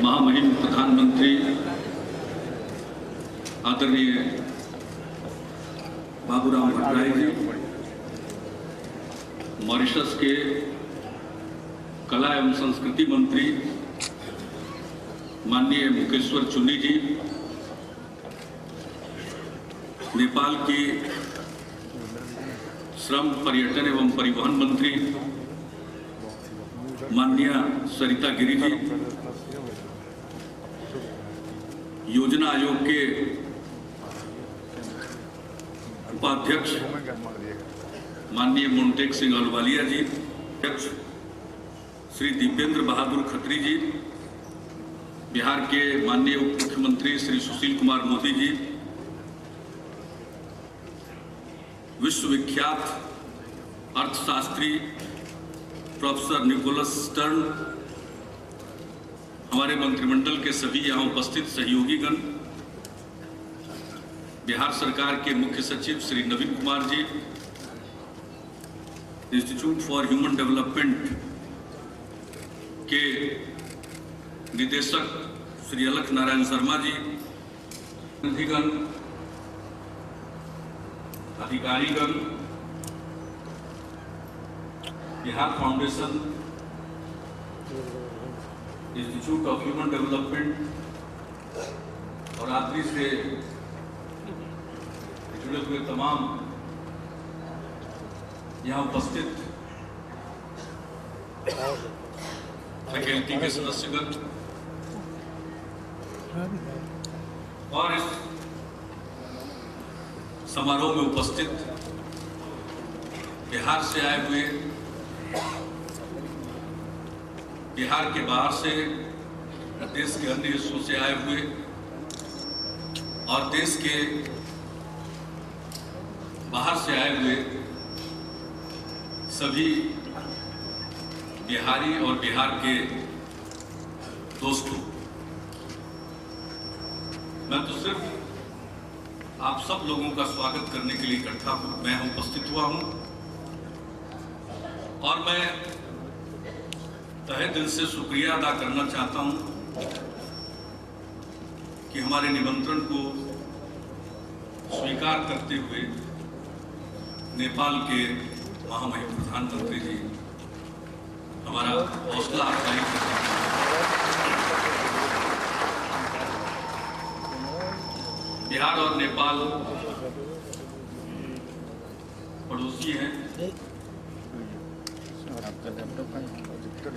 महामहिम प्रधानमंत्री आदरणीय बाबूराम भट्टराय जी, मॉरिशस के कला एवं संस्कृति मंत्री माननीय मुकेश्वर चुन्नी जी, नेपाल की श्रम, पर्यटन एवं परिवहन मंत्री माननीय सरिता गिरी जी, योजना आयोग के उपाध्यक्ष माननीय मोन्टेक सिंह अहलुवालिया जी, अध्यक्ष श्री दीपेंद्र बहादुर खत्री जी, बिहार के माननीय उप मुख्यमंत्री श्री सुशील कुमार मोदी जी, विश्वविख्यात अर्थशास्त्री प्रोफेसर निकोलस स्टर्न, हमारे मंत्रिमंडल के सभी यहाँ उपस्थित सहयोगीगण, बिहार सरकार के मुख्य सचिव श्री नवीन Kumar ji, institute for human development के निदेशक श्री अलख नारायण शर्मा जी, प्रतिनिधिगण, अधिकारीगण, Bihar foundation, institute of human development और आदि से जुड़े हुए तमाम यहाँ उपस्थित फैकल्टी के सदस्यगण और इस समारोह में उपस्थित बिहार से आए हुए, बिहार के बाहर से, देश के अन्य हिस्सों से आए हुए और देश के बाहर से आए हुए सभी बिहारी और बिहार के दोस्तों, मैं तो सिर्फ आप सब लोगों का स्वागत करने के लिए इकट्ठा हूं, मैं उपस्थित हुआ हूं और मैं तहे दिल से शुक्रिया अदा करना चाहता हूं कि हमारे निमंत्रण को स्वीकार करते हुए नेपाल के महामहिम प्रधानमंत्री जी हमारा हौसला अफजाई करते हैं। बिहार और नेपाल पड़ोसी हैं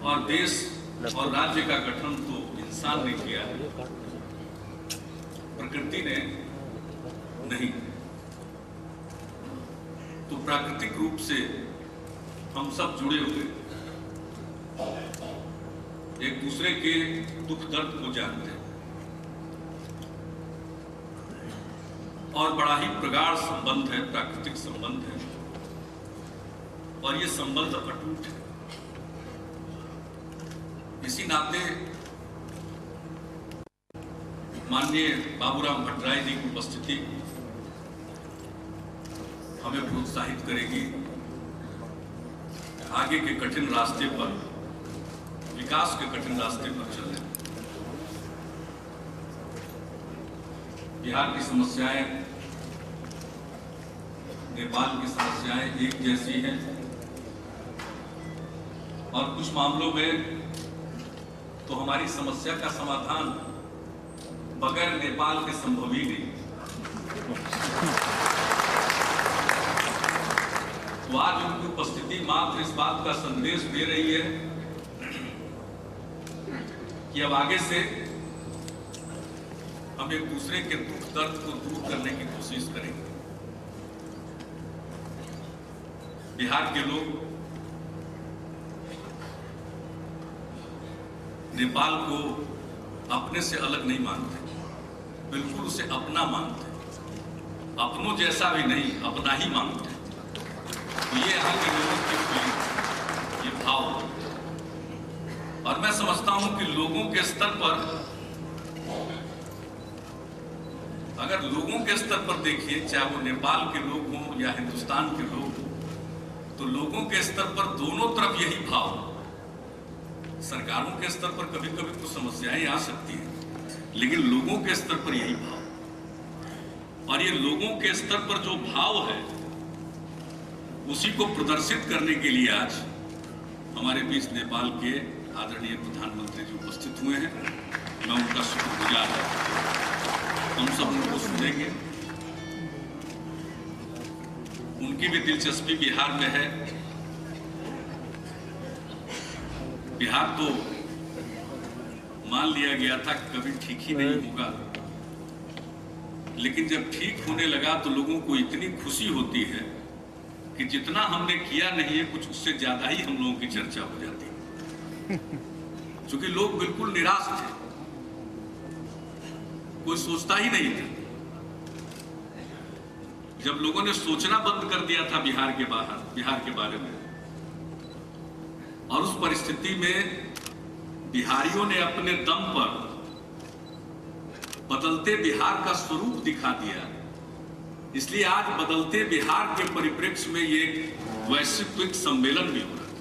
और देश और राज्य का गठन तो इंसान ने किया है, प्रकृति ने नहीं। तो प्राकृतिक रूप से हम सब जुड़े हुए एक दूसरे के दुख दर्द को जानते हैं और बड़ा ही प्रगाढ़ संबंध है, प्राकृतिक संबंध है और ये संबंध अटूट है। इसी नाते माननीय बाबूराम भट्टराय जी की उपस्थिति हमें प्रोत्साहित करेगी आगे के कठिन रास्ते पर, विकास के कठिन रास्ते पर चलने। बिहार की समस्याएं, नेपाल की समस्याएं एक जैसी हैं और कुछ मामलों में तो हमारी समस्या का समाधान बगैर नेपाल के संभव ही नहीं। तो आज उनकी उपस्थिति मात्र इस बात का संदेश दे रही है कि अब आगे से हम एक दूसरे के दुख दर्द को दूर करने की कोशिश करेंगे। बिहार के लोग नेपाल को अपने से अलग नहीं मानते, बिल्कुल उसे अपना मानते, अपनों जैसा भी नहीं, अपना ही मानते। तो ये यहाँ के लोगों की ये भाव, और मैं समझता हूं कि लोगों के स्तर पर, अगर लोगों के स्तर पर देखिए, चाहे वो नेपाल के लोग हों या हिंदुस्तान के लोग, तो लोगों के स्तर पर दोनों तरफ यही भाव सरकारों के स्तर पर कभी कभी कुछ समस्याएं आ सकती हैं, लेकिन लोगों के स्तर पर यही भाव, और ये लोगों के स्तर पर जो भाव है उसी को प्रदर्शित करने के लिए आज हमारे बीच नेपाल के आदरणीय प्रधानमंत्री जी उपस्थित हुए हैं। मैं उनका शुक्रगुजार हूं। हम सब उनको सुनेंगे। उनकी भी दिलचस्पी बिहार में है। बिहार तो मान लिया गया था कभी ठीक ही नहीं होगा, लेकिन जब ठीक होने लगा तो लोगों को इतनी खुशी होती है कि जितना हमने किया नहीं है कुछ उससे ज्यादा ही हम लोगों की चर्चा हो जाती है। क्योंकि लोग बिल्कुल निराश थे, कोई सोचता ही नहीं था। जब लोगों ने सोचना बंद कर दिया था बिहार के बारे में, और उस परिस्थिति में बिहारियों ने अपने दम पर बदलते बिहार का स्वरूप दिखा दिया। इसलिए आज बदलते बिहार के परिप्रेक्ष्य में ये वैश्विक सम्मेलन भी हो रहा है।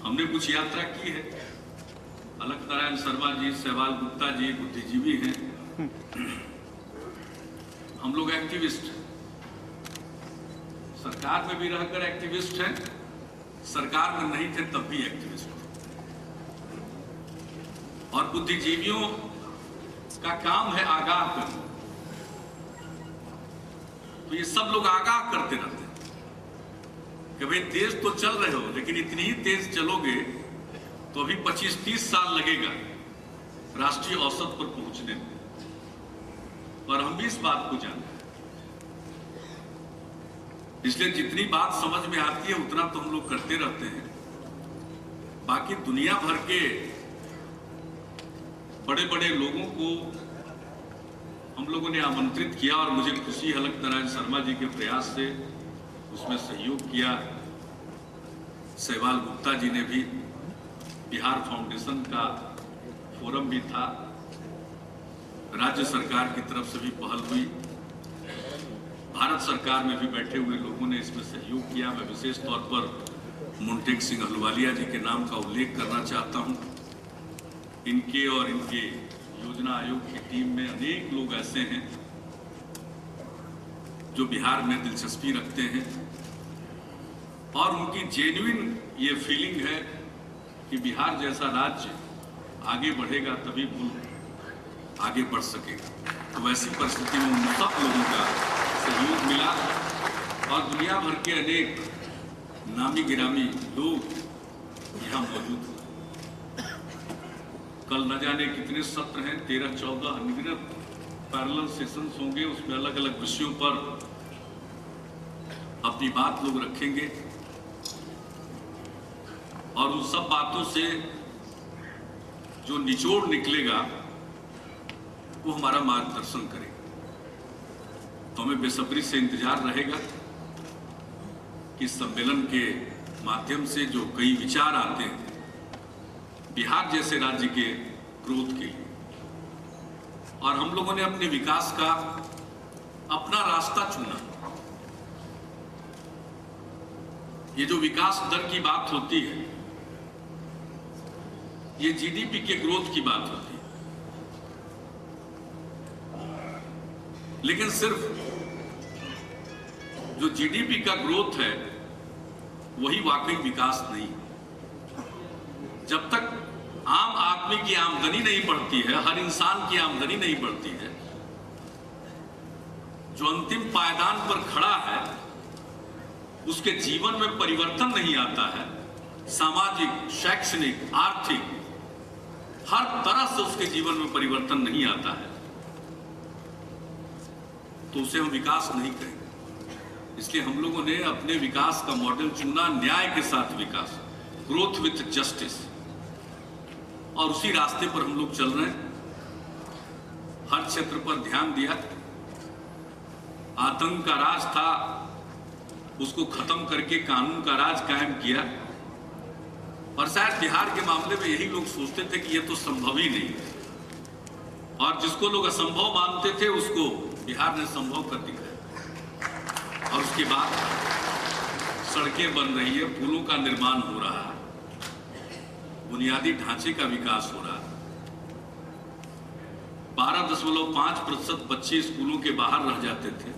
हमने कुछ यात्रा की है। अलख नारायण शर्मा जी, सहवाल गुप्ता जी बुद्धिजीवी हैं, हम लोग एक्टिविस्ट, सरकार में भी रहकर एक्टिविस्ट हैं, सरकार में नहीं थे तब भी एक्टिविस्ट। और बुद्धिजीवियों का काम है आगाह करना। तो ये सब लोग आगाह करते रहते हैं कि भाई तेज तो चल रहे हो, लेकिन इतनी ही तेज चलोगे तो अभी 25-30 साल लगेगा राष्ट्रीय औसत पर पहुंचने में। और हम भी इस बात को जानते हैं। इसलिए जितनी बात समझ में आती है उतना तो हम लोग करते रहते हैं। बाकी दुनिया भर के बड़े बड़े लोगों को हम लोगों ने आमंत्रित किया, और मुझे खुशी है अलख नारायण शर्मा जी के प्रयास से उसमें सहयोग किया। सहवाल गुप्ता जी ने भी, बिहार फाउंडेशन का फोरम भी था, राज्य सरकार की तरफ से भी पहल हुई, भारत सरकार में भी बैठे हुए लोगों ने इसमें सहयोग किया। मैं विशेष तौर पर मुंटेक सिंह अहलुवालिया जी के नाम का उल्लेख करना चाहता हूं। इनके और इनके योजना आयोग की टीम में अनेक लोग ऐसे हैं जो बिहार में दिलचस्पी रखते हैं, और उनकी जेन्युइन ये फीलिंग है कि बिहार जैसा राज्य आगे बढ़ेगा तभी मुल्क आगे बढ़ सकेगा। तो वैसी परिस्थिति में उन सब लोगों का सहयोग मिला, और दुनिया भर के अनेक नामी गिरामी लोग यहाँ मौजूद हुए। कल न जाने कितने सत्र हैं, 13-14 अनगिनत पैरेलल सेशंस होंगे। उसमें अलग अलग विषयों पर अपनी बात लोग रखेंगे, और उन सब बातों से जो निचोड़ निकलेगा वो हमारा मार्गदर्शन करेगा। तो हमें बेसब्री से इंतजार रहेगा कि सम्मेलन के माध्यम से जो कई विचार आते हैं बिहार जैसे राज्य के ग्रोथ के लिए, और हम लोगों ने अपने विकास का अपना रास्ता चुना। ये जो विकास दर की बात होती है, ये जीडीपी के ग्रोथ की बात होती है, लेकिन सिर्फ जो जीडीपी का ग्रोथ है वही वाकई विकास नहीं। जब तक आम आदमी की आमदनी नहीं बढ़ती है, हर इंसान की आमदनी नहीं बढ़ती है, जो अंतिम पायदान पर खड़ा है उसके जीवन में परिवर्तन नहीं आता है, सामाजिक, शैक्षणिक, आर्थिक, हर तरह से उसके जीवन में परिवर्तन नहीं आता है, तो उसे हम विकास नहीं कहेंगे। इसलिए हम लोगों ने अपने विकास का मॉडल चुना, न्याय के साथ विकास, ग्रोथ विथ जस्टिस, और उसी रास्ते पर हम लोग चल रहे हैं। हर क्षेत्र पर ध्यान दिया। आतंक का राज था, उसको खत्म करके कानून का राज कायम किया, और शायद बिहार के मामले में यही लोग सोचते थे कि ये तो संभव ही नहीं, और जिसको लोग असंभव मानते थे उसको बिहार ने संभव कर दिखाया। और उसके बाद सड़कें बन रही है, पुलों का निर्माण हो रहा है, बुनियादी ढांचे का विकास हो रहा है। 12.5% बच्चे स्कूलों के बाहर रह जाते थे,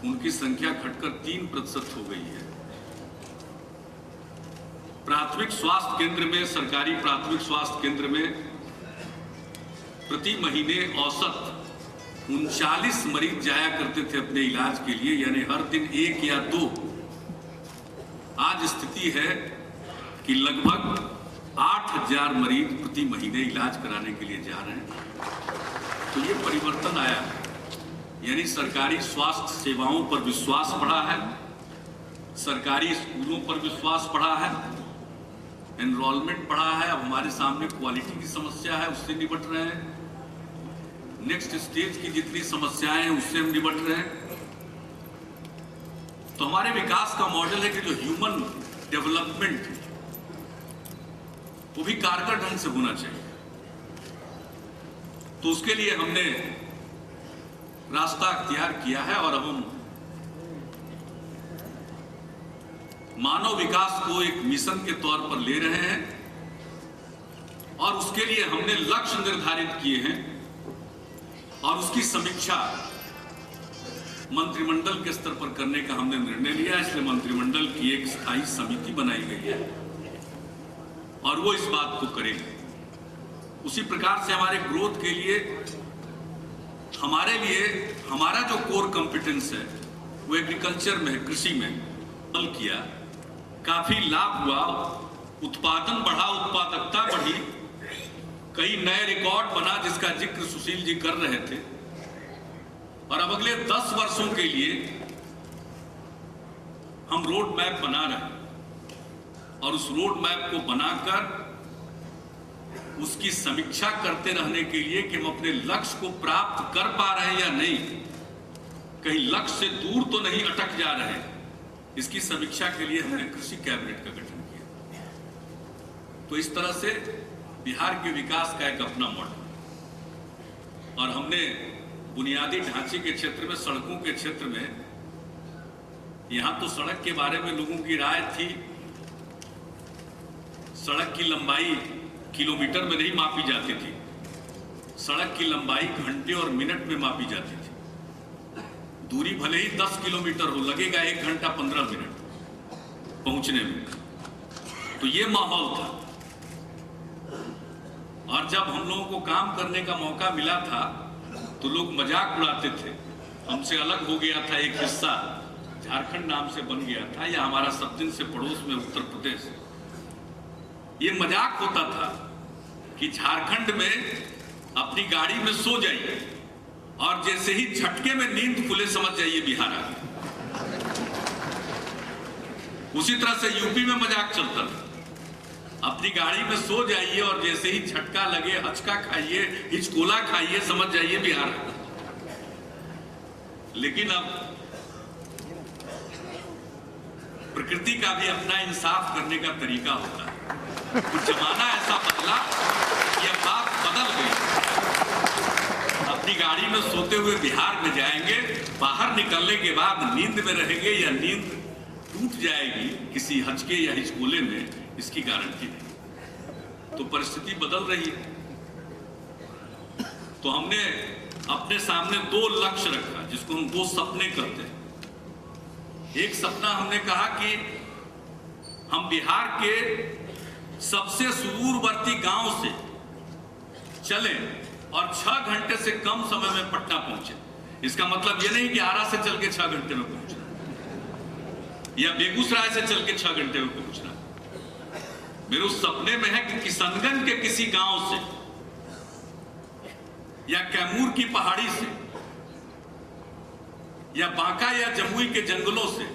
उनकी संख्या घटकर 3% हो गई है। प्राथमिक स्वास्थ्य केंद्र में, सरकारी प्राथमिक स्वास्थ्य केंद्र में प्रति महीने औसत 39 मरीज जाया करते थे अपने इलाज के लिए, यानी हर दिन 1 या 2। आज स्थिति है कि लगभग 8,000 मरीज प्रति महीने इलाज कराने के लिए जा रहे हैं। तो ये परिवर्तन आया, यानी सरकारी स्वास्थ्य सेवाओं पर विश्वास बढ़ा है, सरकारी स्कूलों पर विश्वास बढ़ा है, एनरोलमेंट बढ़ा है। अब हमारे सामने क्वालिटी की समस्या है, उससे निपट रहे हैं। नेक्स्ट स्टेज की जितनी समस्याएं हैं उससे हम निपट रहे हैं। तो हमारे विकास का मॉडल है कि जो ह्यूमन डेवलपमेंट वो भी कारगर ढंग से होना चाहिए। तो उसके लिए हमने रास्ता अख्तियार किया है और अब हम मानव विकास को एक मिशन के तौर पर ले रहे हैं और उसके लिए हमने लक्ष्य निर्धारित किए हैं और उसकी समीक्षा मंत्रिमंडल के स्तर पर करने का हमने निर्णय लिया। इसलिए मंत्रिमंडल की एक स्थायी समिति बनाई गई है और वो इस बात को करेगी। उसी प्रकार से हमारे ग्रोथ के लिए हमारा जो कोर कॉम्पिटेंस है वो एग्रीकल्चर में है, कृषि में हल किया, काफी लाभ हुआ, उत्पादन बढ़ा, उत्पादकता बढ़ी, कई नए रिकॉर्ड बना जिसका जिक्र सुशील जी कर रहे थे। और अब अगले 10 वर्षों के लिए हम रोड मैप बना रहे हैं और उस रोड मैप को बनाकर उसकी समीक्षा करते रहने के लिए कि हम अपने लक्ष्य को प्राप्त कर पा रहे हैं या नहीं, कहीं लक्ष्य से दूर तो नहीं अटक जा रहे हैं, इसकी समीक्षा के लिए हमने कृषि कैबिनेट का गठन किया। तो इस तरह से बिहार के विकास का एक अपना मॉडल। और हमने बुनियादी ढांचे के क्षेत्र में, सड़कों के क्षेत्र में, यहां तो सड़क के बारे में लोगों की राय थी, सड़क की लंबाई किलोमीटर में नहीं मापी जाती थी, सड़क की लंबाई घंटे और मिनट में मापी जाती थी। दूरी भले ही 10 किलोमीटर हो, लगेगा 1 घंटा 15 मिनट पहुंचने में। तो ये माहौल था। और जब हम लोगों को काम करने का मौका मिला था तो लोग मजाक उड़ाते थे, हमसे अलग हो गया था एक हिस्सा, झारखंड नाम से बन गया था, या हमारा सब दिन से पड़ोस में उत्तर प्रदेश। ये मजाक होता था कि झारखंड में अपनी गाड़ी में सो जाइए और जैसे ही झटके में नींद खुले समझ जाइए बिहार आ गया। उसी तरह से यूपी में मजाक चलता था, अपनी गाड़ी में सो जाइए और जैसे ही झटका लगे, हचका खाइए, हिचकोला खाइए, समझ जाइए बिहार आ गया। लेकिन अब प्रकृति का भी अपना इंसाफ करने का तरीका होता है। तो जमाना ऐसा बदला कि अब बात बदल गई। अपनी गाड़ी में सोते हुए बिहार में जाएंगे, बाहर निकलने के बाद नींद में रहेंगे या नींद टूट जाएगी किसी हचके या हिचकोले में, इसकी गारंटी नहीं। तो परिस्थिति बदल रही है। तो हमने अपने सामने 2 लक्ष्य रखा, जिसको हम 2 सपने करते हैं। एक सपना हमने कहा कि हम बिहार के सबसे सुदूरवर्ती गांव से चलें और 6 घंटे से कम समय में पटना पहुंचे। इसका मतलब यह नहीं कि आरा से चल के 6 घंटे में पहुंचना या बेगूसराय से चल के 6 घंटे में पहुंचना। मेरे उस सपने में है कि किशनगंज के किसी गांव से या कैमूर की पहाड़ी से या बांका या जमुई के जंगलों से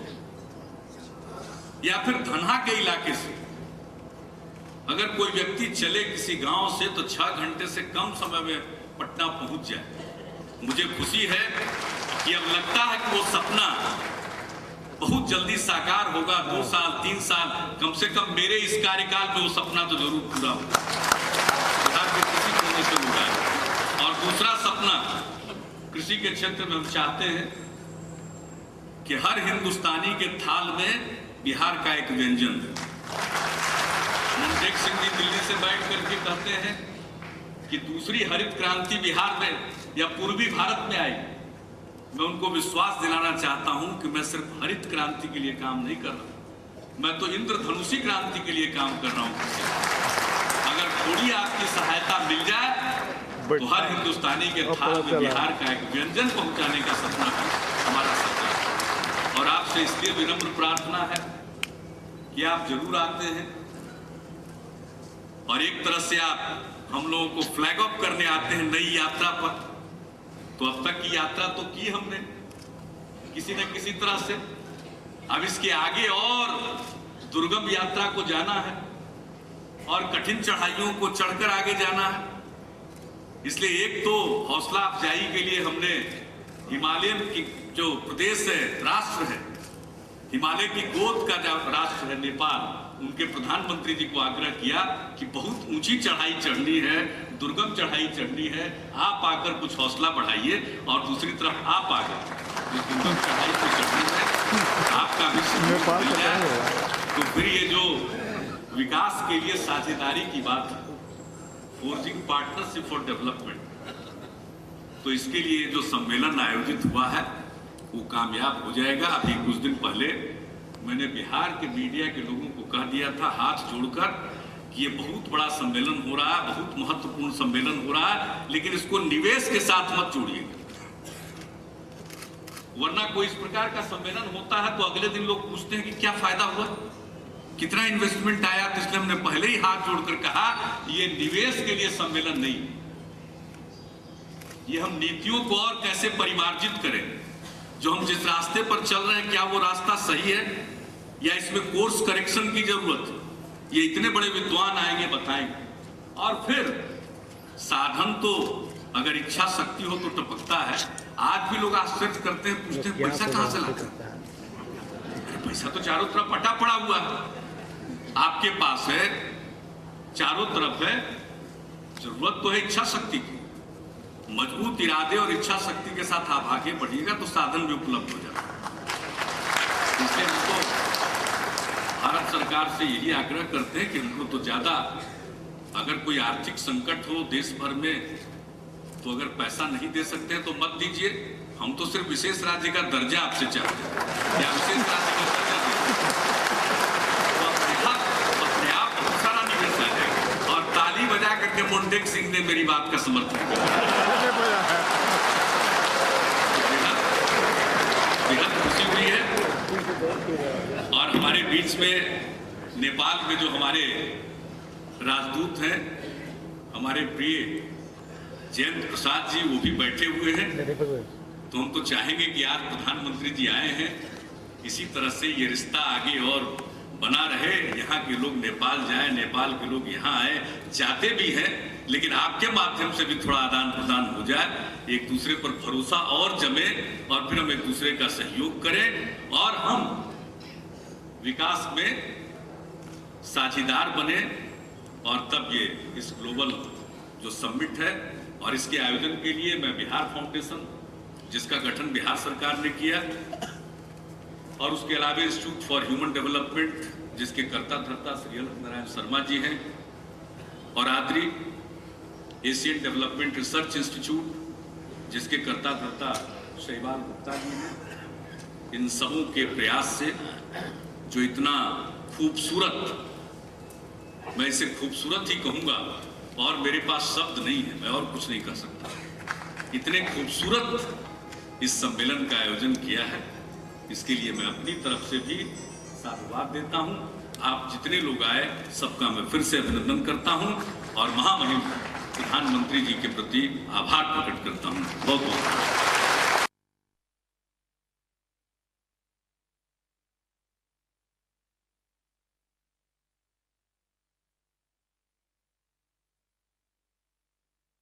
या फिर धनहा के इलाके से अगर कोई व्यक्ति चले किसी गांव से तो 6 घंटे से कम समय में पटना पहुंच जाए। मुझे खुशी है कि अब लगता है कि वो सपना बहुत जल्दी साकार होगा। 2 साल 3 साल, कम से कम मेरे इस कार्यकाल में वो सपना तो जरूर पूरा होगा, बिहार के किसी कोने से होगा। और दूसरा सपना कृषि के क्षेत्र में हम चाहते हैं कि हर हिंदुस्तानी के थाल में बिहार का एक व्यंजन है। मुंडेक सिंह जी दिल्ली से बैठ करके कहते हैं कि दूसरी हरित क्रांति बिहार में या पूर्वी भारत में आई। मैं उनको विश्वास दिलाना चाहता हूं कि मैं सिर्फ हरित क्रांति के लिए काम नहीं कर रहा, मैं तो इंद्रधनुषी क्रांति के लिए काम कर रहा हूं। अगर थोड़ी आपकी सहायता मिल जाए तो हर हिंदुस्तानी के थाल में बिहार का एक व्यंजन पहुंचाने का सपना है हमारा सपना। और आपसे इसलिए विनम्र प्रार्थना है कि आप जरूर आते हैं और एक तरह से आप हम लोगों को फ्लैग ऑफ करने आते हैं नई यात्रा पर। तो अब तक की यात्रा तो की हमने किसी न किसी तरह से, अब इसके आगे और दुर्गम यात्रा को जाना है और कठिन चढ़ाइयों को चढ़कर आगे जाना है। इसलिए एक तो हौसला अफजाई के लिए हमने हिमालयन की जो प्रदेश है, राष्ट्र है, हिमालय की गोद का जो राष्ट्र है नेपाल, उनके प्रधानमंत्री जी को आग्रह किया कि बहुत ऊंची चढ़ाई चढ़नी है, दुर्गम चढ़ाई चढ़नी है, आप आकर कुछ हौसला बढ़ाइए। और दूसरी तरफ आप आकर जो दुर्गम चढ़ाई को चढ़नी है आपका भी सहयोग मिल जाए तो फिर ये जो विकास के लिए साझेदारी की बात है, फोर्जिंग पार्टनरशिप फॉर डेवलपमेंट, तो इसके लिए जो सम्मेलन आयोजित हुआ है वो कामयाब हो जाएगा। अभी कुछ दिन पहले मैंने बिहार के मीडिया के लोगों को कह दिया था हाथ जोड़कर कि ये बहुत बड़ा सम्मेलन हो रहा है, बहुत महत्वपूर्ण सम्मेलन हो रहा है, लेकिन इसको निवेश के साथ मत जोड़िएगा, वरना कोई इस प्रकार का सम्मेलन होता है तो अगले दिन लोग पूछते हैं कि क्या फायदा हुआ, कितना इन्वेस्टमेंट आया। तो इसलिए हमने पहले ही हाथ जोड़कर कहा ये निवेश के लिए सम्मेलन नहीं, ये हम नीतियों को और कैसे परिमार्जित करें, जो हम जिस रास्ते पर चल रहे हैं क्या वो रास्ता सही है या इसमें कोर्स करेक्शन की जरूरत है, ये इतने बड़े विद्वान आएंगे बताएंगे। और फिर साधन तो अगर इच्छा शक्ति हो तो टपकता है। आज भी लोग आश्चर्य करते हैं, पूछते हैं पैसा कहां से लाते हैं? पैसा तो चारों तरफ पटा पड़ा हुआ है, आपके पास है, चारों तरफ है, जरूरत तो है इच्छा शक्ति की। मजबूत इरादे और इच्छा शक्ति के साथ आप आगे बढ़िएगा तो साधन भी उपलब्ध हो जाता है। इसलिए हमको भारत सरकार से यही आग्रह करते हैं कि हमको तो ज्यादा अगर कोई आर्थिक संकट हो देश भर में तो अगर पैसा नहीं दे सकते हैं तो मत दीजिए। हम तो सिर्फ विशेष राज्य का दर्जा आपसे चाहते हैं या विशेष राज्य का दर्जा तो अपने आप बहुत सारा निवेश आ जाएगा। और ताली बजा करके मुंडेक सिंह ने मेरी बात का समर्थन किया, बेहद खुशी हुई है। और हमारे बीच में नेपाल में जो हमारे राजदूत हैं, हमारे प्रिय जयंत प्रसाद जी, वो भी बैठे हुए हैं। तो हम तो चाहेंगे कि आज प्रधानमंत्री जी आए हैं, इसी तरह से ये रिश्ता आगे और बना रहे, यहाँ के लोग नेपाल जाएं, नेपाल के लोग यहाँ आए, चाहते भी हैं, लेकिन आपके माध्यम से भी थोड़ा आदान प्रदान हो जाए, एक दूसरे पर भरोसा और जमे और फिर हम एक दूसरे का सहयोग करें और हम विकास में साझीदार बने। और तब ये इस ग्लोबल जो समिट है और इसके आयोजन के लिए मैं बिहार फाउंडेशन, जिसका गठन बिहार सरकार ने किया, और उसके अलावा इंस्टीट्यूट फॉर ह्यूमन डेवलपमेंट, जिसके कर्ता धर्ता श्री अलख नारायण शर्मा जी हैं, और आदरी एशियन डेवलपमेंट रिसर्च इंस्टीट्यूट, जिसके कर्ता धर्ता शैवाल गुप्ता जी हैं, इन सबों के प्रयास से जो इतना खूबसूरत, मैं इसे खूबसूरत ही कहूंगा और मेरे पास शब्द नहीं है, मैं और कुछ नहीं कर सकता, इतने खूबसूरत इस सम्मेलन का आयोजन किया है, इसके लिए मैं अपनी तरफ से भी साधुवाद देता हूं। आप जितने लोग आए सबका मैं फिर से अभिनंदन करता हूं और महामहिम प्रधानमंत्री जी के प्रति आभार प्रकट करता हूं। बहुत बहुत